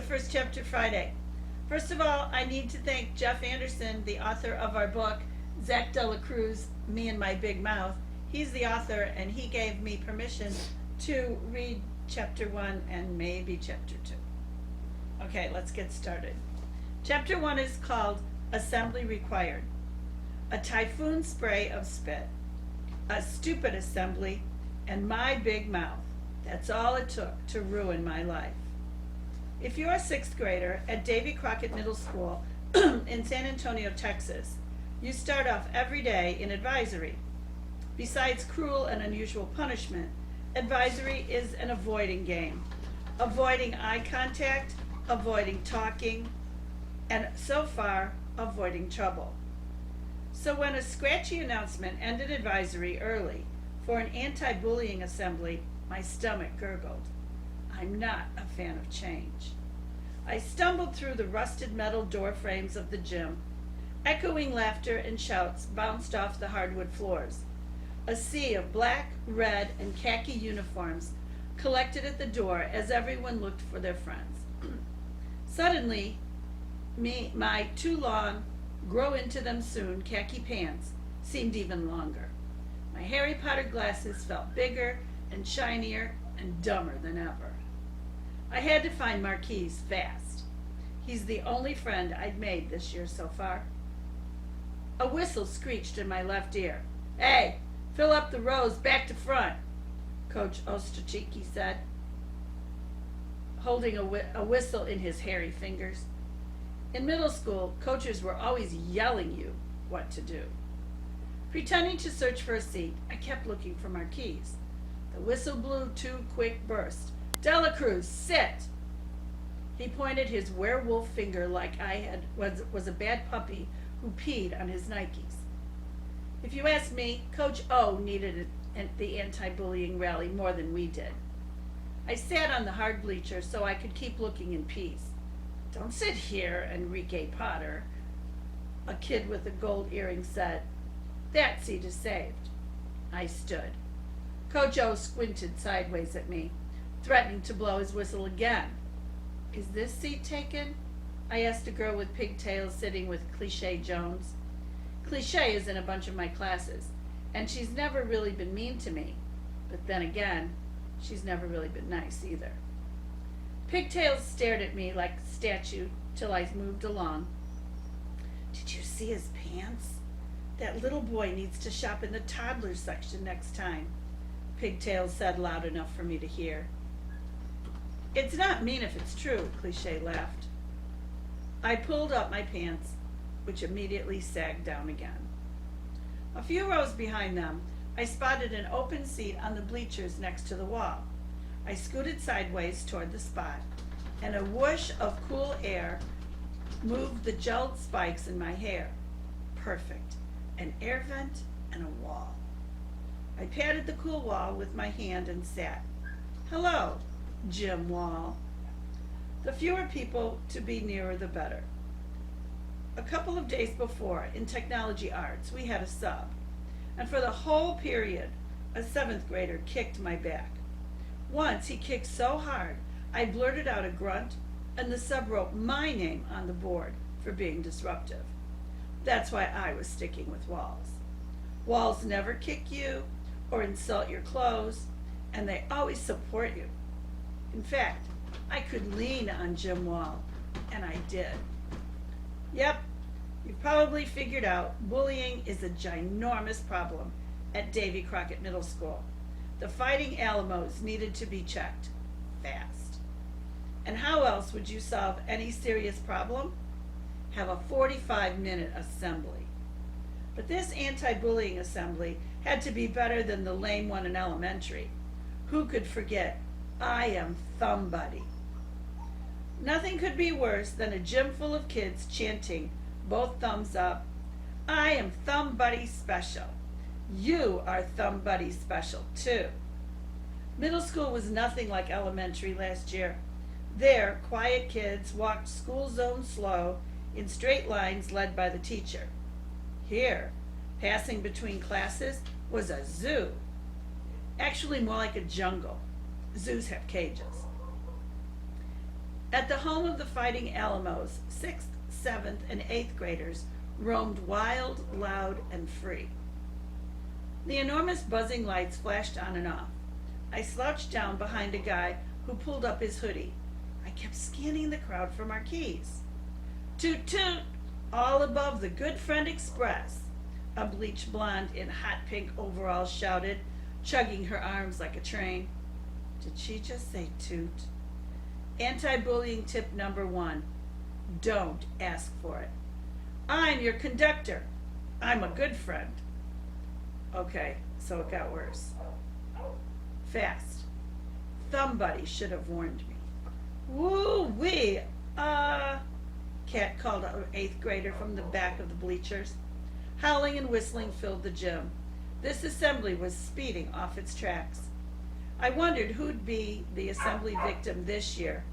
First Chapter Friday. First of all, I need to thank Jeff Anderson, the author of our book, Zach Dela Cruz, Me and My Big Mouth. He's the author, and he gave me permission to read Chapter 1 and maybe Chapter 2. Okay, let's get started. Chapter 1 is called Assembly Required. A typhoon spray of spit, a stupid assembly, and my big mouth. That's all it took to ruin my life. If you're a sixth grader at Davy Crockett Middle School in San Antonio, Texas, you start off every day in advisory. Besides cruel and unusual punishment, advisory is an avoiding game. Avoiding eye contact, avoiding talking, and so far, avoiding trouble. So when a scratchy announcement ended advisory early for an anti-bullying assembly, my stomach gurgled. I'm not a fan of change. I stumbled through the rusted metal door frames of the gym. Echoing laughter and shouts bounced off the hardwood floors. A sea of black, red, and khaki uniforms collected at the door as everyone looked for their friends. Suddenly, my too long, grow into them soon khaki pants seemed even longer. My Harry Potter glasses felt bigger and shinier and dumber than ever. I had to find Marquise fast. He's the only friend I'd made this year so far. A whistle screeched in my left ear. Hey, fill up the rows back to front, Coach Ostochicki said, holding a whistle in his hairy fingers. In middle school, coaches were always yelling you what to do. Pretending to search for a seat, I kept looking for Marquise. The whistle blew 2 quick bursts. Dela Cruz, sit! He pointed his werewolf finger like I was a bad puppy who peed on his Nikes. If you ask me, Coach O needed the anti-bullying rally more than we did. I sat on the hard bleacher so I could keep looking in peace. Don't sit here, Enrique Potter, a kid with a gold earring said. That seat is saved. I stood. Coach O squinted sideways at me, threatening to blow his whistle again. Is this seat taken? I asked a girl with pigtails sitting with Cliché Jones. Cliché is in a bunch of my classes, and she's never really been mean to me. But then again, she's never really been nice either. Pigtails stared at me like a statue till I moved along. Did you see his pants? That little boy needs to shop in the toddler section next time, Pigtails said loud enough for me to hear. It's not mean if it's true, Cliché laughed. I pulled up my pants, which immediately sagged down again. A few rows behind them, I spotted an open seat on the bleachers next to the wall. I scooted sideways toward the spot, and a whoosh of cool air moved the gelled spikes in my hair. Perfect. An air vent and a wall. I patted the cool wall with my hand and sat. Hello, Jim Wall. The fewer people to be nearer, the better. A couple of days before, in technology arts, we had a sub, and for the whole period, a 7th grader kicked my back. Once he kicked so hard, I blurted out a grunt, and the sub wrote my name on the board for being disruptive. That's why I was sticking with Walls. Walls never kick you or insult your clothes, and they always support you. In fact, I could lean on Jim Wall, and I did. Yep, you've probably figured out bullying is a ginormous problem at Davy Crockett Middle School. The Fighting Alamos needed to be checked fast. And how else would you solve any serious problem? Have a 45-minute assembly. But this anti-bullying assembly had to be better than the lame one in elementary. Who could forget, I am Thumb Buddy. Nothing could be worse than a gym full of kids chanting, both thumbs up, I am Thumb Buddy Special. You are Thumb Buddy Special too. Middle school was nothing like elementary last year. There, quiet kids walked school zone slow in straight lines led by the teacher. Here, passing between classes was a zoo. Actually more like a jungle. Zoos have cages. At the home of the Fighting Alamos, 6th, 7th, and 8th graders roamed wild, loud, and free. The enormous buzzing lights flashed on and off. I slouched down behind a guy who pulled up his hoodie. I kept scanning the crowd for marquees. Toot toot! All above the Good Friend Express, a bleached blonde in hot pink overalls shouted, chugging her arms like a train. Did she just say toot? Anti-bullying tip number 1. Don't ask for it. I'm your conductor. I'm a good friend. Okay, so it got worse. Fast. Somebody should have warned me. Woo-wee! Cat called out an 8th grader from the back of the bleachers. Howling and whistling filled the gym. This assembly was speeding off its tracks. I wondered who'd be the assembly victim this year.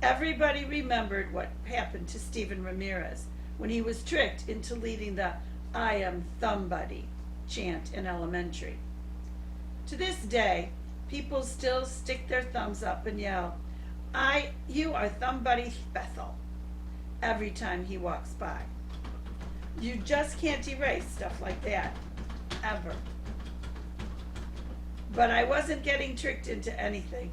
Everybody remembered what happened to Stephen Ramirez when he was tricked into leading the "I am somebody" chant in elementary. To this day, people still stick their thumbs up and yell, you are somebody special," every time he walks by. You just can't erase stuff like that, ever. But I wasn't getting tricked into anything.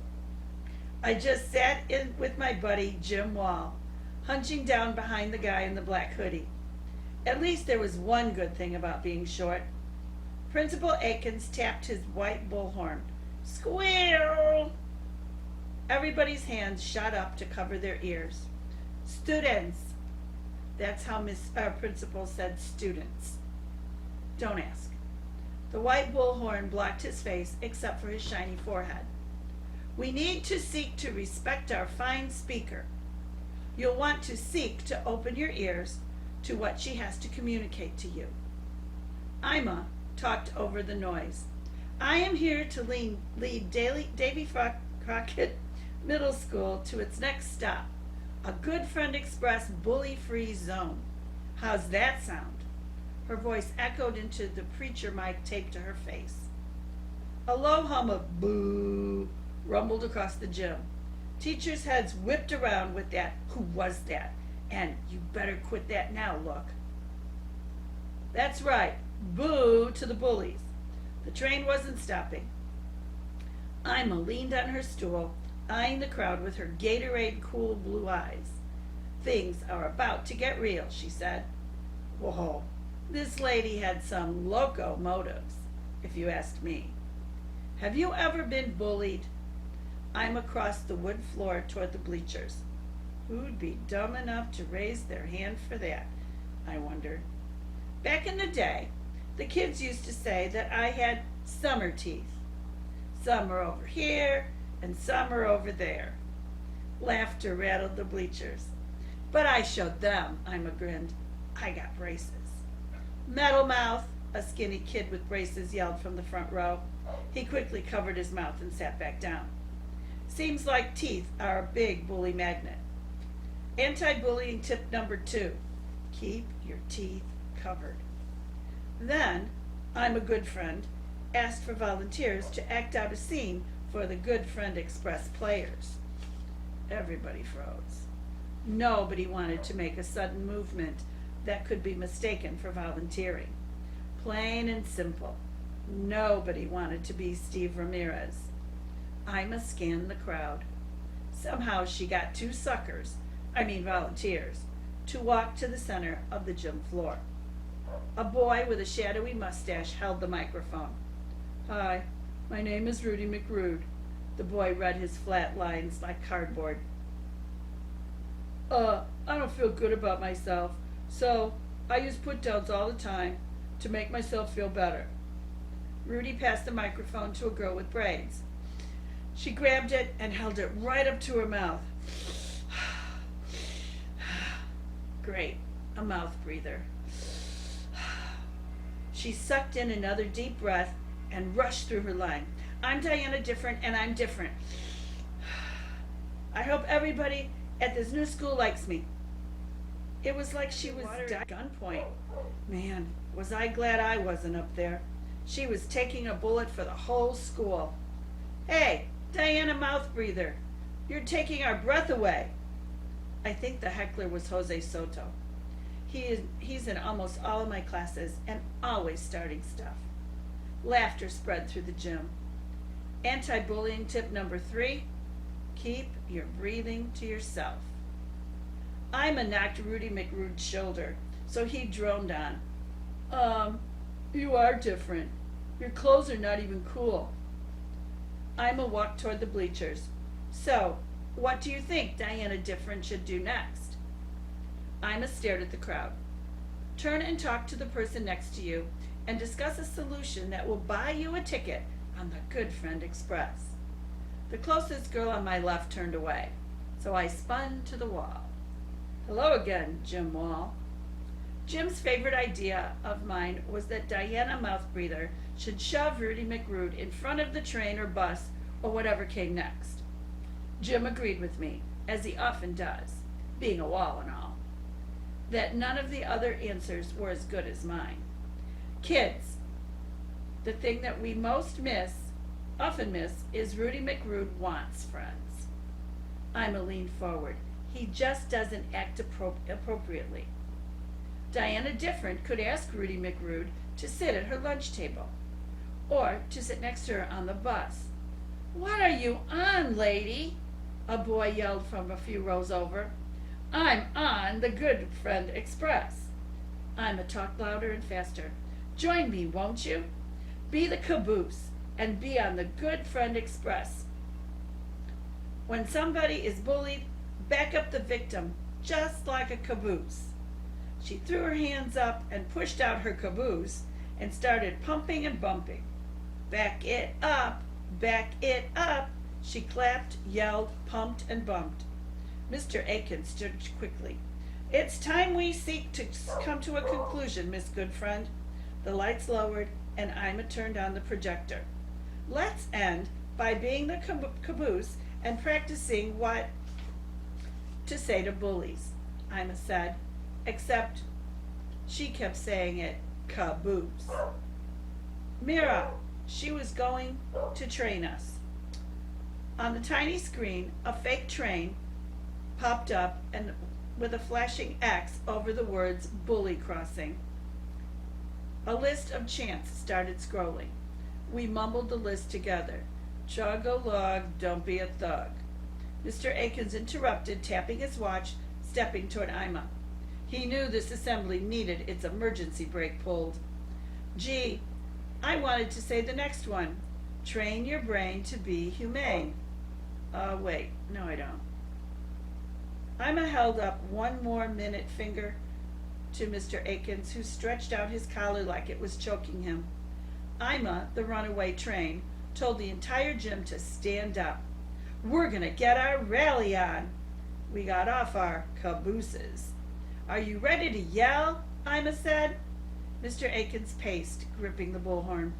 I just sat in with my buddy Jim Wall, hunching down behind the guy in the black hoodie. At least there was one good thing about being short. Principal Akins tapped his white bullhorn. Squeal! Everybody's hands shot up to cover their ears. Students! That's how Principal said students. Don't ask. The white bullhorn blocked his face except for his shiny forehead. We need to seek to respect our fine speaker. You'll want to seek to open your ears to what she has to communicate to you. Ima talked over the noise. I am here to lead Davy Crockett Middle School to its next stop, a Good Friend Express bully-free zone. How's that sound? Her voice echoed into the preacher mic taped to her face. A low hum of boo rumbled across the gym. Teachers' heads whipped around with that "who was that?" and "you better quit that now" look. That's right, boo to the bullies. The train wasn't stopping. Ima leaned on her stool, eyeing the crowd with her Gatorade cool blue eyes. Things are about to get real, she said. Whoa, this lady had some loco motives, if you asked me. Have you ever been bullied? I'm across the wood floor toward the bleachers. Who'd be dumb enough to raise their hand for that, I wondered. Back in the day, the kids used to say that I had summer teeth. Some are over here, and some are over there. Laughter rattled the bleachers. But I showed them, Ima grinned. I got braces. Metal mouth, a skinny kid with braces yelled from the front row. He quickly covered his mouth and sat back down. Seems like teeth are a big bully magnet. Anti-bullying tip number 2. Keep your teeth covered. Then, I'm a good friend, asked for volunteers to act out a scene for the Good Friend Express players. Everybody froze. Nobody wanted to make a sudden movement that could be mistaken for volunteering. Plain and simple. Nobody wanted to be Steve Ramirez. Ima scanned the crowd. Somehow she got 2 volunteers, to walk to the center of the gym floor. A boy with a shadowy mustache held the microphone. Hi, my name is Rudy McRude. The boy read his flat lines like cardboard. I don't feel good about myself, so I use put-downs all the time to make myself feel better. Rudy passed the microphone to a girl with braids. She grabbed it and held it right up to her mouth. Great, a mouth breather. She sucked in another deep breath and rushed through her line. I'm Diana Different, and I'm different. I hope everybody at this new school likes me. It was like she was at gunpoint. Man, was I glad I wasn't up there. She was taking a bullet for the whole school. Hey, Diana Mouth Breather, You're taking our breath away. I think the heckler was Jose Soto. He's in almost all of my classes and always starting stuff. Laughter spread through the gym. Anti-bullying tip number 3, keep your breathing to yourself. Ima knocked Rudy McRude's shoulder, so he droned on. You are different. Your clothes are not even cool. Ima walked toward the bleachers. So, what do you think Diana Different should do next? Ima stared at the crowd. Turn and talk to the person next to you and discuss a solution that will buy you a ticket on the Good Friend Express. The closest girl on my left turned away, so I spun to the wall. Hello again, Jim Wall. Jim's favorite idea of mine was that Diana Mouthbreather should shove Rudy McRude in front of the train or bus or whatever came next. Jim agreed with me, as he often does, being a wall and all, that none of the other answers were as good as mine. Kids, the thing that we often miss, is Rudy McRude wants friends. Ima leaned forward. He just doesn't act appropriately. Diana Different could ask Rudy McRude to sit at her lunch table, or to sit next to her on the bus. What are you on, lady? A boy yelled from a few rows over. I'm on the Good Friend Express. Ima talked louder and faster. Join me, won't you? Be the caboose and be on the Good Friend Express. When somebody is bullied, back up the victim, just like a caboose. She threw her hands up and pushed out her caboose and started pumping and bumping. Back it up, she clapped, yelled, pumped, and bumped. Mr. Aikens stood quickly. It's time we seek to come to a conclusion, Miss Goodfriend. The lights lowered, and Ima turned on the projector. Let's end by being the caboose and practicing what to say to bullies, Ima said, except she kept saying it caboose. Mira, she was going to train us. On the tiny screen, a fake train popped up and with a flashing X over the words bully crossing. A list of chants started scrolling. We mumbled the list together. Chug a log, don't be a thug. Mr. Aikens interrupted, tapping his watch, stepping toward Ima. He knew this assembly needed its emergency brake pulled. Gee, I wanted to say the next one. Train your brain to be humane. Wait, no I don't. Ima held up one more minute finger to Mr. Aikens, who stretched out his collar like it was choking him. Ima, the runaway train, told the entire gym to stand up. We're gonna get our rally on. We got off our cabooses. Are you ready to yell? Ima said. Mr. Aikens paced, gripping the bullhorn.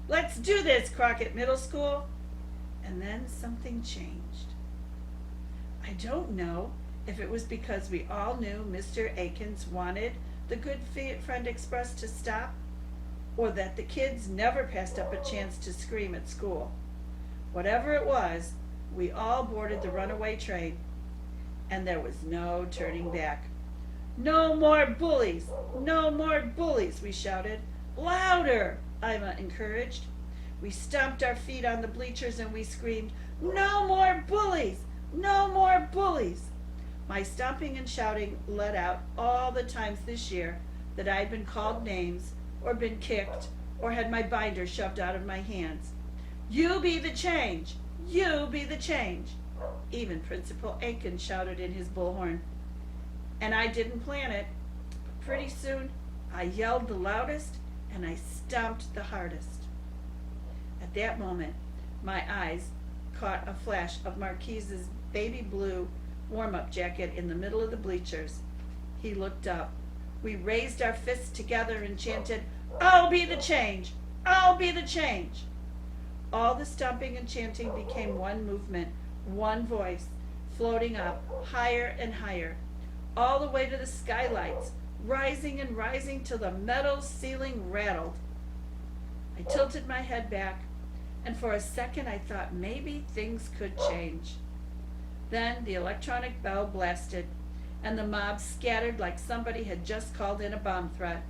Let's do this, Crockett Middle School. And then something changed. I don't know if it was because we all knew Mr. Aikens wanted the Good Friend Express to stop, or that the kids never passed up a chance to scream at school. Whatever it was, we all boarded the runaway train, and there was no turning back. No more bullies! No more bullies! We shouted. Louder! Ima encouraged. We stomped our feet on the bleachers and we screamed, no more bullies! No more bullies! My stomping and shouting let out all the times this year that I'd been called names, or been kicked, or had my binder shoved out of my hands. You be the change! You be the change! Even Principal Aiken shouted in his bullhorn. And I didn't plan it, but pretty soon I yelled the loudest and I stomped the hardest. At that moment, my eyes caught a flash of Marquise's baby blue warm-up jacket in the middle of the bleachers. He looked up. We raised our fists together and chanted, I'll be the change! I'll be the change! All the stomping and chanting became one movement, one voice, floating up, higher and higher, all the way to the skylights, rising and rising till the metal ceiling rattled. I tilted my head back, and for a second I thought maybe things could change. Then the electronic bell blasted, and the mob scattered like somebody had just called in a bomb threat.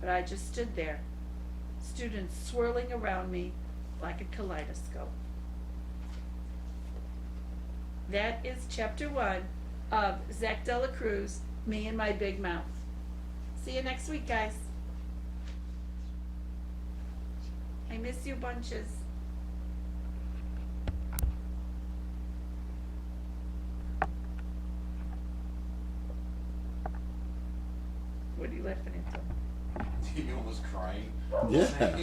But I just stood there, students swirling around me like a kaleidoscope. That is chapter 1 of Zach Dela Cruz, Me and My Big Mouth. See you next week, guys. I miss you bunches. What are you laughing at? You almost crying. Yeah.